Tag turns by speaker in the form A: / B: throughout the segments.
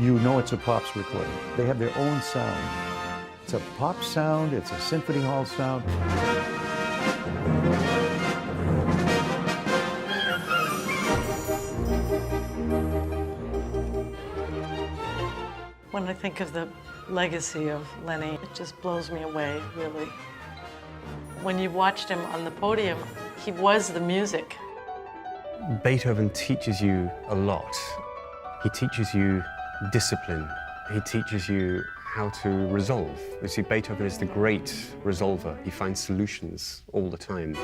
A: you know it's a Pops recording. They have their own sound. It's a pop sound, it's a symphony hall sound.
B: When I think of the legacy of Lenny, it just blows me away, really. When you watched him on the podium, he was the music.
C: Beethoven teaches you a lot. He teaches you discipline. He teaches you how to resolve. You see, Beethoven is the great resolver. He finds solutions all the time.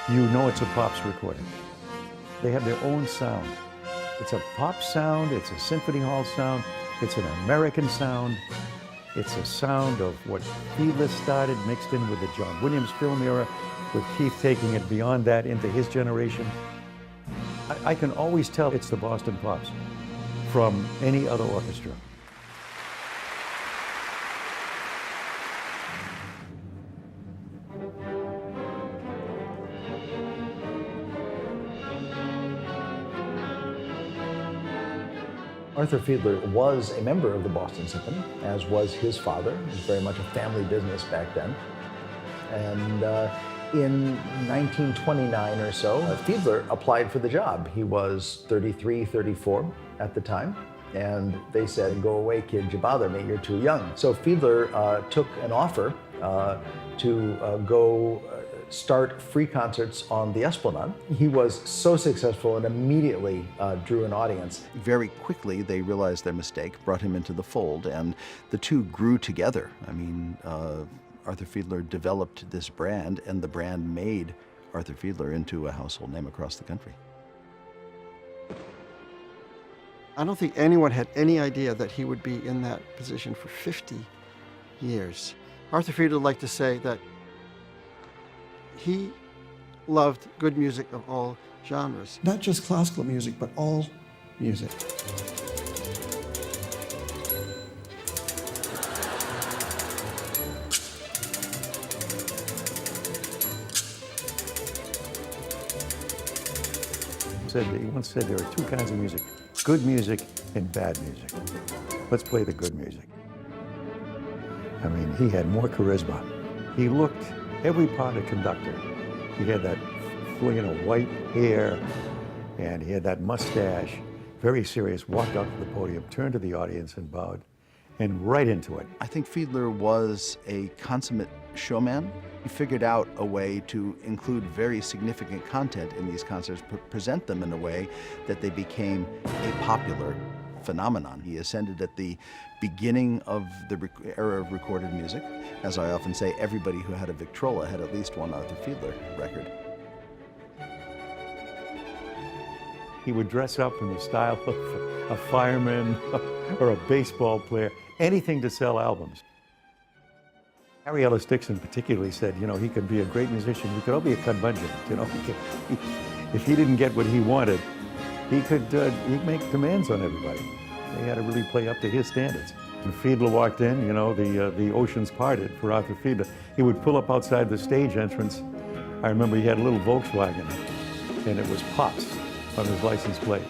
A: You know it's a Pops recording. They have their own sound. It's a pop sound, it's a symphony hall sound, it's an American sound. It's a sound of what Fiedler started, mixed in with the John Williams film era, with Keith taking it beyond that into his generation. I can always tell it's the Boston Pops from any other orchestra.
D: Arthur Fiedler was a member of the Boston Symphony, as was his father. It was very much a family business back then. And in 1929 or so, Fiedler applied for the job. He was 33, 34 at the time. And they said, "Go away, kid, you bother me, you're too young." So Fiedler took an offer to go start free concerts on the Esplanade. He was so successful and immediately drew an audience.
E: Very quickly, they realized their mistake, brought him into the fold, and the two grew together. I mean, Arthur Fiedler developed this brand, and the brand made Arthur Fiedler into a household name across the country.
F: I don't think anyone had any idea that he would be in that position for 50 years. Arthur Fiedler liked to say that he loved good music of all genres.
G: Not just classical music, but all music.
A: He once said there are two kinds of music, good music and bad music. Let's play the good music. I mean, he had more charisma. He looked every part of conductor. He had that white hair, and he had that mustache, very serious, walked out to the podium, turned to the audience and bowed, and right into it.
E: I think Fiedler was a consummate showman. He figured out a way to include very significant content in these concerts, present them in a way that they became a popular phenomenon. He ascended at the beginning of the era of recorded music. As I often say, everybody who had a Victrola had at least one Arthur Fiedler record.
A: He would dress up in the style of a fireman or a baseball player, anything to sell albums. Harry Ellis Dixon particularly said, you know, he could be a great musician, he could all be a curmudgeon, you know. If he didn't get what he wanted, he'd make demands on everybody. They had to really play up to his standards. When Fiedler walked in, you know, the oceans parted for Arthur Fiedler. He would pull up outside the stage entrance. I remember he had a little Volkswagen, and it was Pops on his license plate.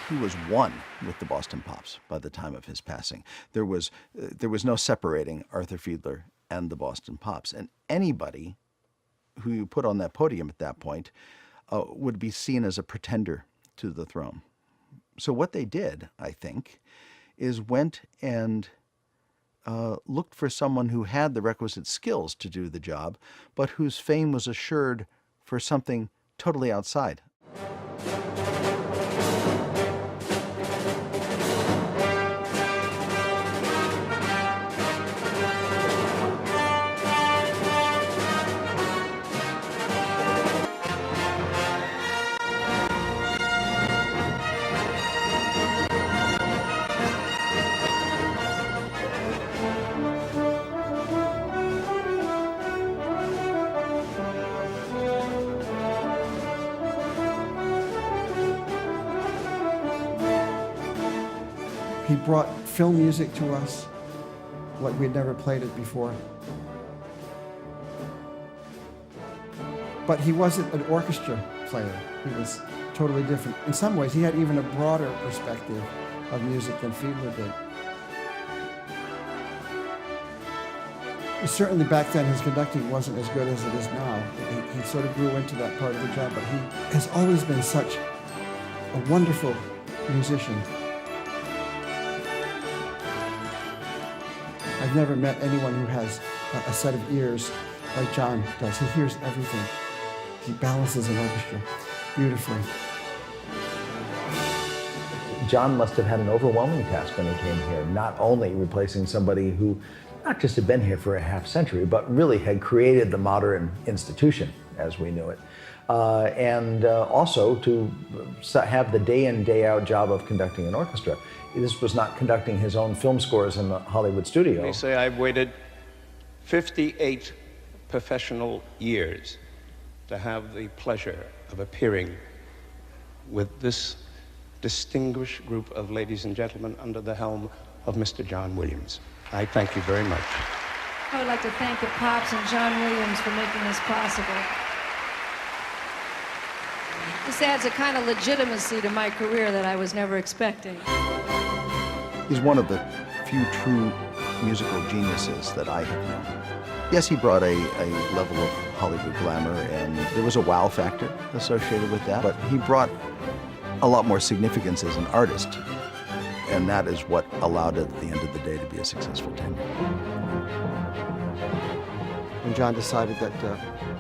E: He was one with the Boston Pops by the time of his passing. There was no separating Arthur Fiedler and the Boston Pops. And anybody who you put on that podium at that point would be seen as a pretender to the throne. So what they did, I think, is went and looked for someone who had the requisite skills to do the job, but whose fame was assured for something totally outside.
G: He brought film music to us, like we'd never played it before. But he wasn't an orchestra player. He was totally different. In some ways, he had even a broader perspective of music than Fiedler did. Certainly back then, his conducting wasn't as good as it is now. He sort of grew into that part of the job, but he has always been such a wonderful musician. I've never met anyone who has a set of ears like John does. He hears everything. He balances an orchestra beautifully.
D: John must have had an overwhelming task when he came here, not only replacing somebody who not just had been here for a half century, but really had created the modern institution as we knew it. And also to have the day in, day out job of conducting an orchestra. This was not conducting his own film scores in the Hollywood studio.
H: They say I've waited 58 professional years to have the pleasure of appearing with this distinguished group of ladies and gentlemen under the helm of Mr. John Williams. I thank you very much.
I: I would like to thank the Pops and John Williams for making this possible. This adds a kind of legitimacy to my career that I was never expecting.
E: He's one of the few true musical geniuses that I have known. Yes, he brought a level of Hollywood glamour, and there was a wow factor associated with that, but he brought a lot more significance as an artist, and that is what allowed it at the end of the day to be a successful tenure.
F: When John decided that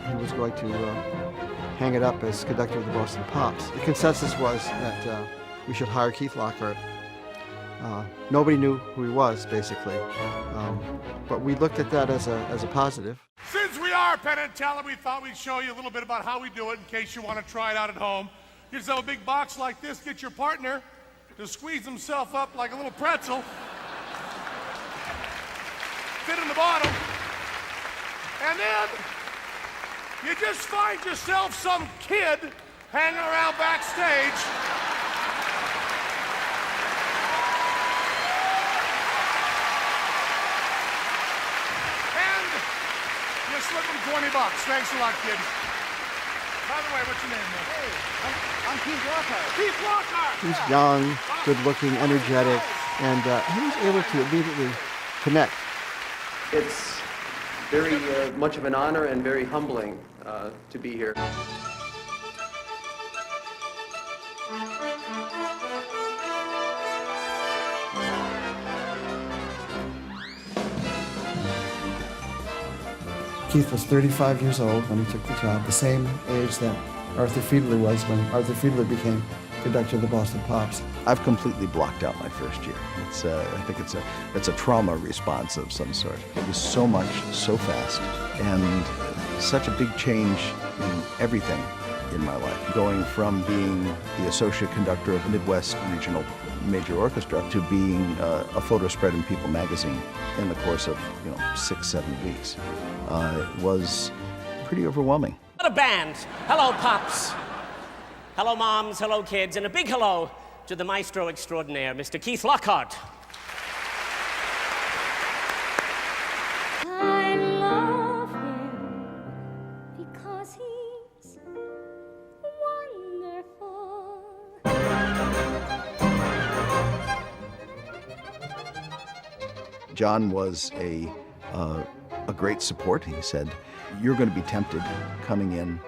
F: he was going to hang it up as conductor of the Boston Pops, the consensus was that we should hire Keith Lockhart. Nobody knew who he was, basically, but we looked at that as a positive.
J: Since we are Penn and Teller, we thought we'd show you a little bit about how we do it in case you want to try it out at home. Get yourself a big box like this, get your partner to squeeze himself up like a little pretzel, fit in the bottom, and then you just find yourself some kid hanging around backstage. And you slip him $20. Thanks a lot, kid. By the way, what's your name, man? Hey, I'm Keith Lockhart. Keith Lockhart!
F: He's young, good-looking, energetic, and he was able to immediately connect.
K: It's very much of an honor and very humbling to be here.
G: Keith was 35 years old when he took the job, the same age that Arthur Fiedler was when Arthur Fiedler became conductor of the Boston Pops.
E: I've completely blocked out my first year. I think it's a trauma response of some sort. It was so much, so fast, and such a big change in everything in my life. Going from being the associate conductor of the Midwest Regional Major Orchestra to being a photo spread in People magazine in the course of 6-7 weeks was pretty overwhelming.
L: What a band! Hello, Pops. Hello, Moms. Hello, kids. And a big hello to the maestro extraordinaire, Mr. Keith Lockhart.
I: I love him because he's wonderful.
E: John was a great support. He said, "You're going to be tempted coming in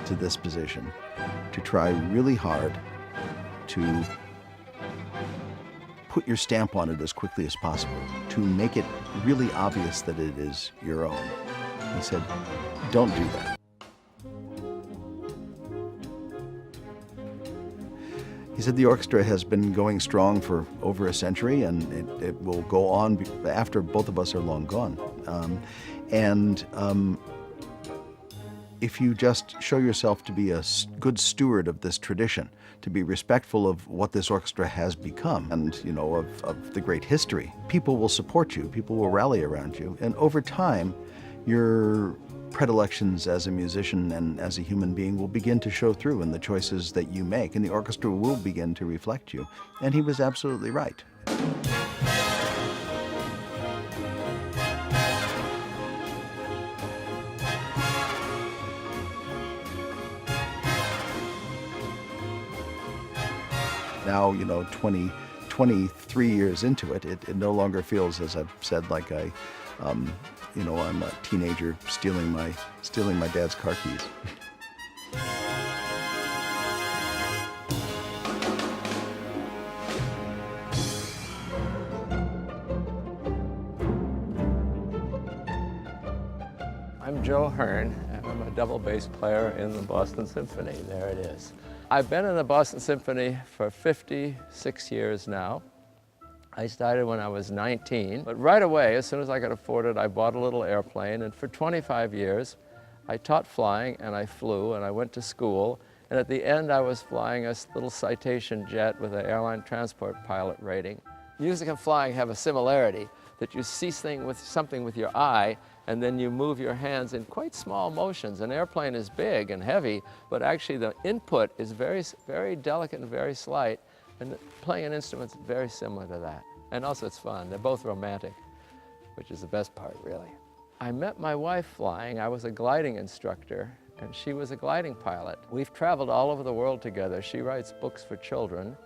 E: to this position to try really hard to put your stamp on it as quickly as possible, to make it really obvious that it is your own." He said, "Don't do that." He said the orchestra has been going strong for over a century, and it will go on after both of us are long gone. If you just show yourself to be a good steward of this tradition, to be respectful of what this orchestra has become and, of the great history, people will support you, people will rally around you, and over time, your predilections as a musician and as a human being will begin to show through in the choices that you make, and the orchestra will begin to reflect you. And he was absolutely right. Now, 23 years into it, it no longer feels, as I've said, like I'm a teenager stealing my dad's car keys.
M: I'm Joe Hearne, and I'm a double bass player in the Boston Symphony. There it is. I've been in the Boston Symphony for 56 years now. I started when I was 19, but right away, as soon as I could afford it, I bought a little airplane, and for 25 years, I taught flying, and I flew, and I went to school, and at the end, I was flying a little Citation jet with an airline transport pilot rating. Music and flying have a similarity, that you see something with your eye, and then you move your hands in quite small motions. An airplane is big and heavy, but actually the input is very, very delicate and very slight, and playing an instrument is very similar to that. And also it's fun. They're both romantic, which is the best part, really. I met my wife flying. I was a gliding instructor, and she was a gliding pilot. We've traveled all over the world together. She writes books for children,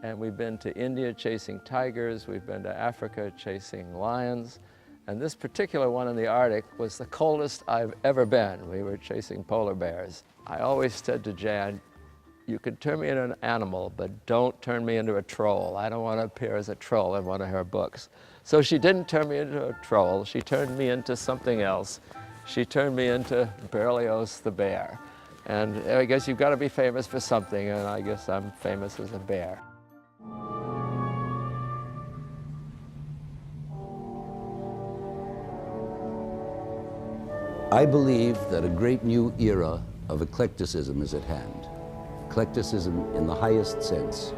M: and we've been to India chasing tigers. We've been to Africa chasing lions. And this particular one in the Arctic was the coldest I've ever been. We were chasing polar bears. I always said to Jan, you can turn me into an animal, but don't turn me into a troll. I don't want to appear as a troll in one of her books. So she didn't turn me into a troll. She turned me into something else. She turned me into Berlioz the bear. And I guess you've got to be famous for something, and I guess I'm famous as a bear.
N: I believe that a great new era of eclecticism is at hand. Eclecticism in the highest sense.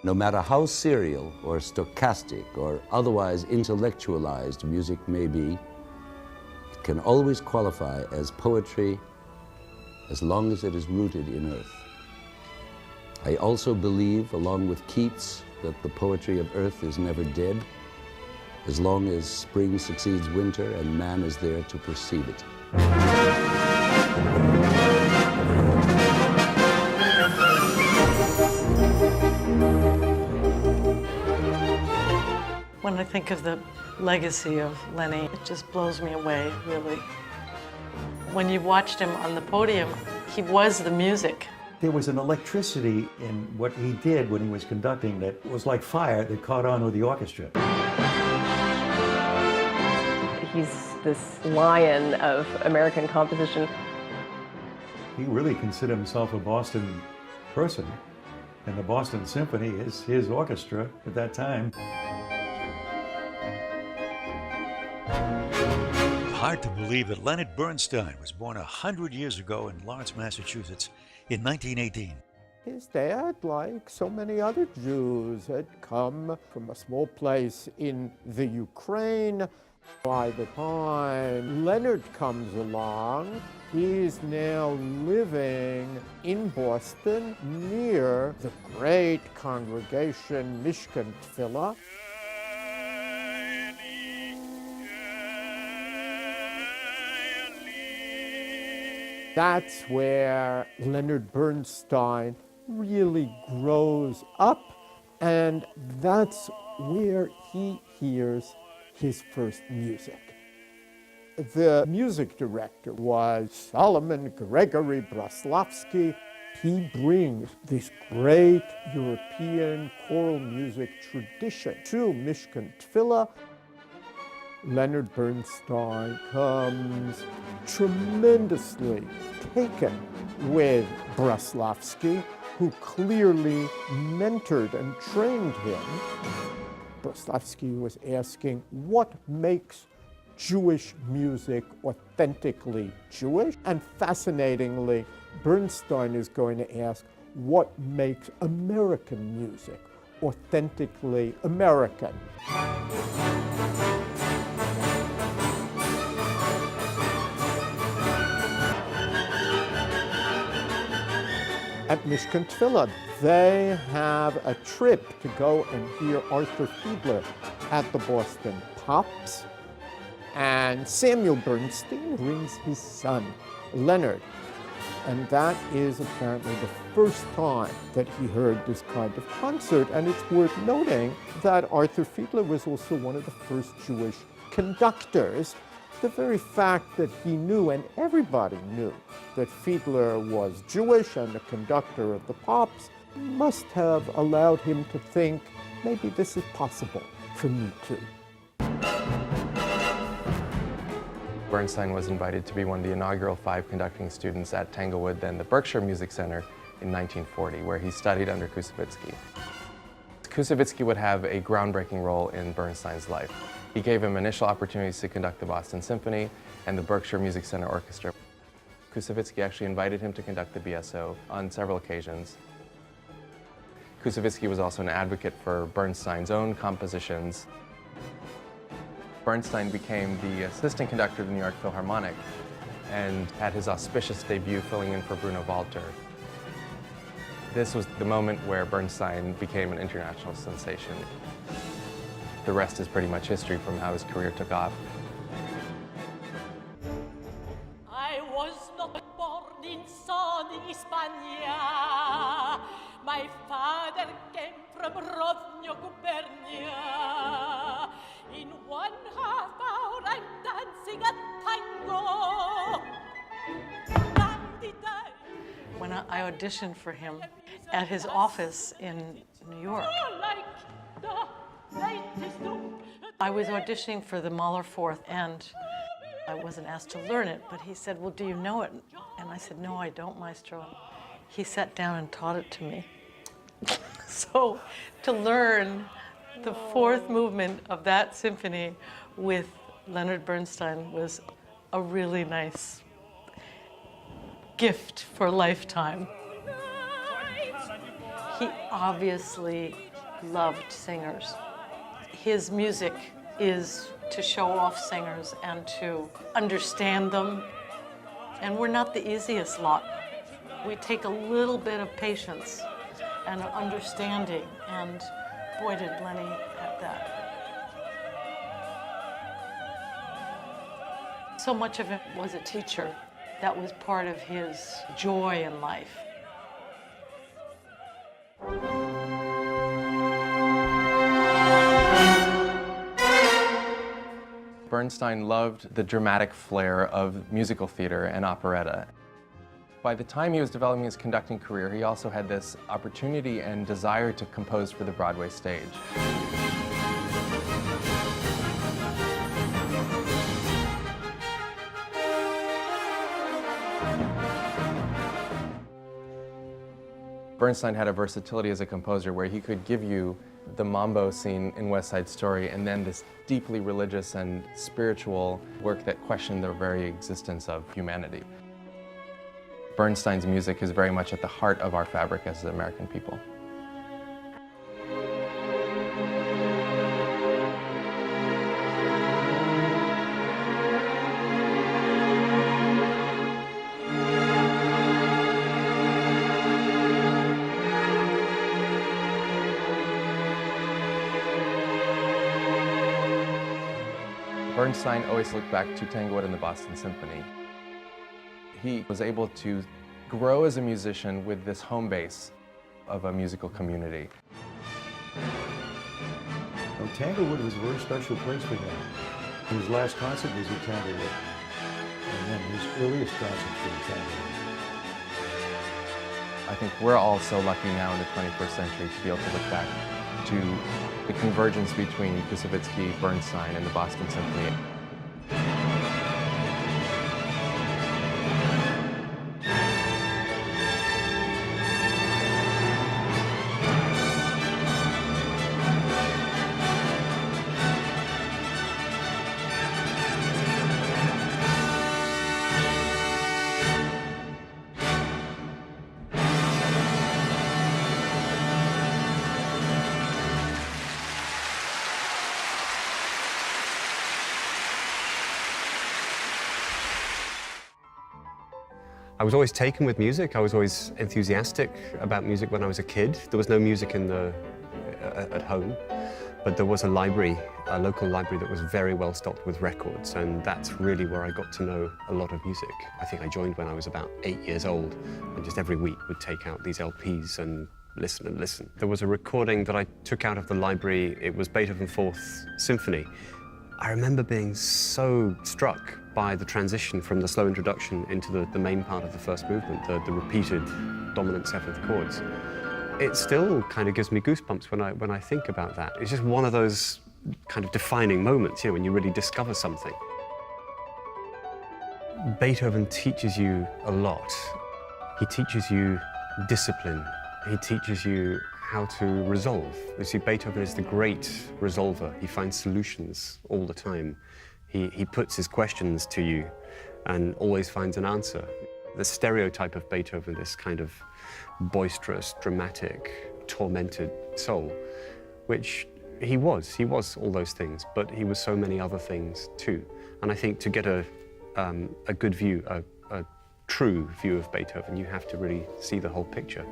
N: No matter how serial or stochastic or otherwise intellectualized music may be, it can always qualify as poetry as long as it is rooted in earth. I also believe, along with Keats, that the poetry of earth is never dead, as long as spring succeeds winter and man is there to perceive it.
B: When I think of the legacy of Lenny, it just blows me away, really. When you watched him on the podium, he was the music.
A: There was an electricity in what he did when he was conducting that was like fire that caught on with the orchestra.
O: He's this lion of American composition.
A: He really considered himself a Boston person, and the Boston Symphony is his orchestra at that time.
P: Hard to believe that Leonard Bernstein was born 100 years ago in Lawrence, Massachusetts in 1918.
Q: His dad, like so many other Jews, had come from a small place in the Ukraine. By the time Leonard comes along, he's now living in Boston near the great congregation Mishkan Tefillah. That's where Leonard Bernstein really grows up, and that's where he hears his first music. The music director was Solomon Gregory Braslavsky. He brings this great European choral music tradition to Mishkan Tefillah. Leonard Bernstein comes tremendously taken with Braslavsky, who clearly mentored and trained him. Braslavsky was asking, what makes Jewish music authentically Jewish? And fascinatingly, Bernstein is going to ask, what makes American music authentically American? at Mishkan Tefillah. They have a trip to go and hear Arthur Fiedler at the Boston Pops. And Samuel Bernstein brings his son, Leonard. And that is apparently the first time that he heard this kind of concert. And it's worth noting that Arthur Fiedler was also one of the first Jewish conductors. The very fact that he knew, and everybody knew, that Fiedler was Jewish and a conductor of the Pops must have allowed him to think, maybe this is possible for me too.
R: Bernstein was invited to be one of the inaugural 5 conducting students at Tanglewood, then the Berkshire Music Center, in 1940, where he studied under Koussevitzky. Koussevitzky would have a groundbreaking role in Bernstein's life. He gave him initial opportunities to conduct the Boston Symphony and the Berkshire Music Center Orchestra. Koussevitzky actually invited him to conduct the BSO on several occasions. Koussevitzky was also an advocate for Bernstein's own compositions. Bernstein became the assistant conductor of the New York Philharmonic and had his auspicious debut filling in for Bruno Walter. This was the moment where Bernstein became an international sensation. The rest is pretty much history from how his career took off.
S: I was not born in sunny Hispania. My father came from Rovno, Gubernia. In 1/2 hour I'm dancing a tango.
B: When I auditioned for him at his office in New York, I was auditioning for the Mahler Fourth, and I wasn't asked to learn it, but he said, well, do you know it? And I said, no, I don't, Maestro. He sat down and taught it to me. So to learn the 4th movement of that symphony with Leonard Bernstein was a really nice gift for a lifetime. He obviously loved singers. His music is to show off singers and to understand them. And we're not the easiest lot. We take a little bit of patience and understanding, and boy, did Lenny have that. So much of it was a teacher. That was part of his joy in life.
R: Bernstein loved the dramatic flair of musical theater and operetta. By the time he was developing his conducting career, he also had this opportunity and desire to compose for the Broadway stage. Bernstein had a versatility as a composer where he could give you the mambo scene in West Side Story and then this deeply religious and spiritual work that questioned the very existence of humanity. Bernstein's music is very much at the heart of our fabric as American people. Bernstein always looked back to Tanglewood and the Boston Symphony. He was able to grow as a musician with this home base of a musical community.
A: Well, Tanglewood was a very special place for him. His last concert was at Tanglewood, and then his earliest concerts were at Tanglewood.
R: I think we're all so lucky now in the 21st century to be able to look back to the convergence between Koussevitzky, Bernstein, and the Boston Symphony.
C: I was always taken with music. I was always enthusiastic about music when I was a kid. There was no music at home, but there was a library, a local library that was very well stocked with records, and that's really where I got to know a lot of music. I think I joined when I was about 8 years old, and just every week would take out these LPs and listen and listen. There was a recording that I took out of the library. It was Beethoven's Fourth Symphony. I remember being so struck by the transition from the slow introduction into the main part of the first movement, the repeated dominant seventh chords. It still kind of gives me goosebumps when I think about that. It's just one of those kind of defining moments, when you really discover something. Beethoven teaches you a lot. He teaches you discipline. He teaches you how to resolve. You see, Beethoven is the great resolver. He finds solutions all the time. He puts his questions to you and always finds an answer. The stereotype of Beethoven, this kind of boisterous, dramatic, tormented soul, which he was all those things, but he was so many other things too. And I think to get a good view, a true view of Beethoven, you have to really see the whole picture.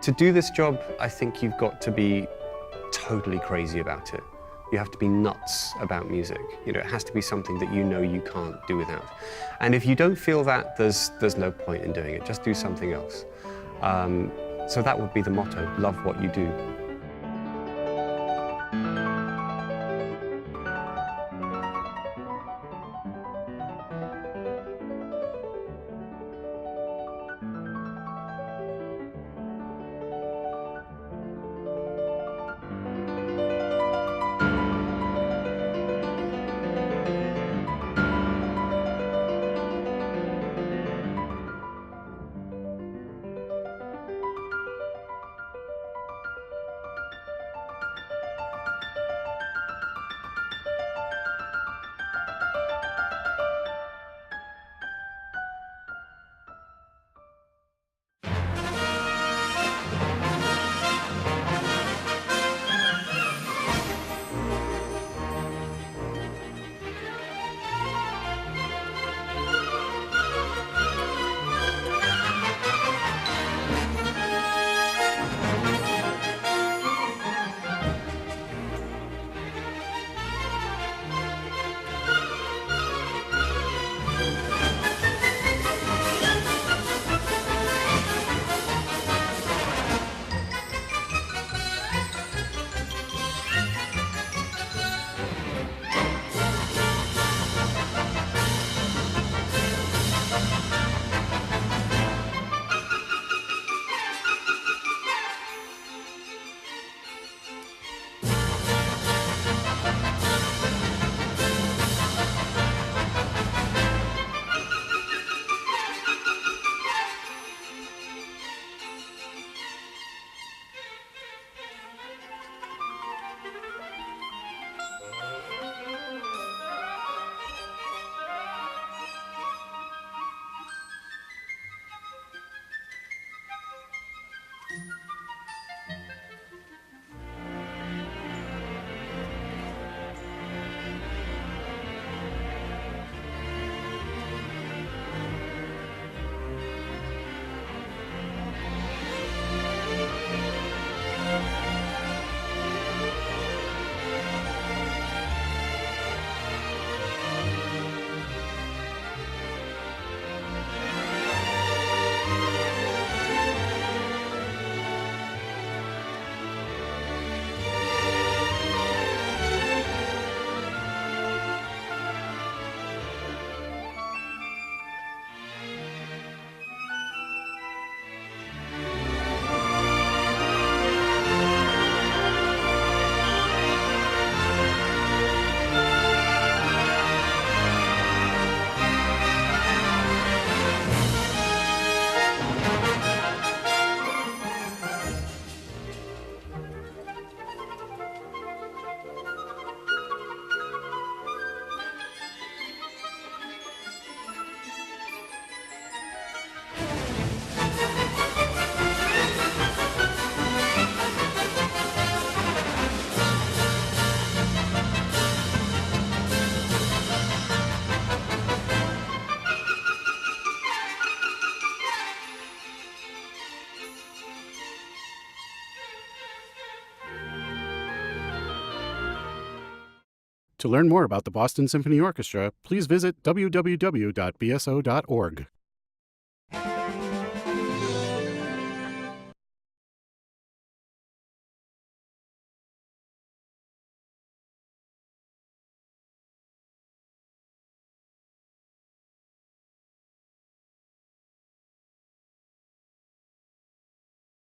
C: To do this job, I think you've got to be totally crazy about it. You have to be nuts about music. It has to be something that you can't do without. And if you don't feel that, there's no point in doing it. Just do something else. So that would be the motto: love what you do.
T: To learn more about the Boston Symphony Orchestra, please visit www.bso.org.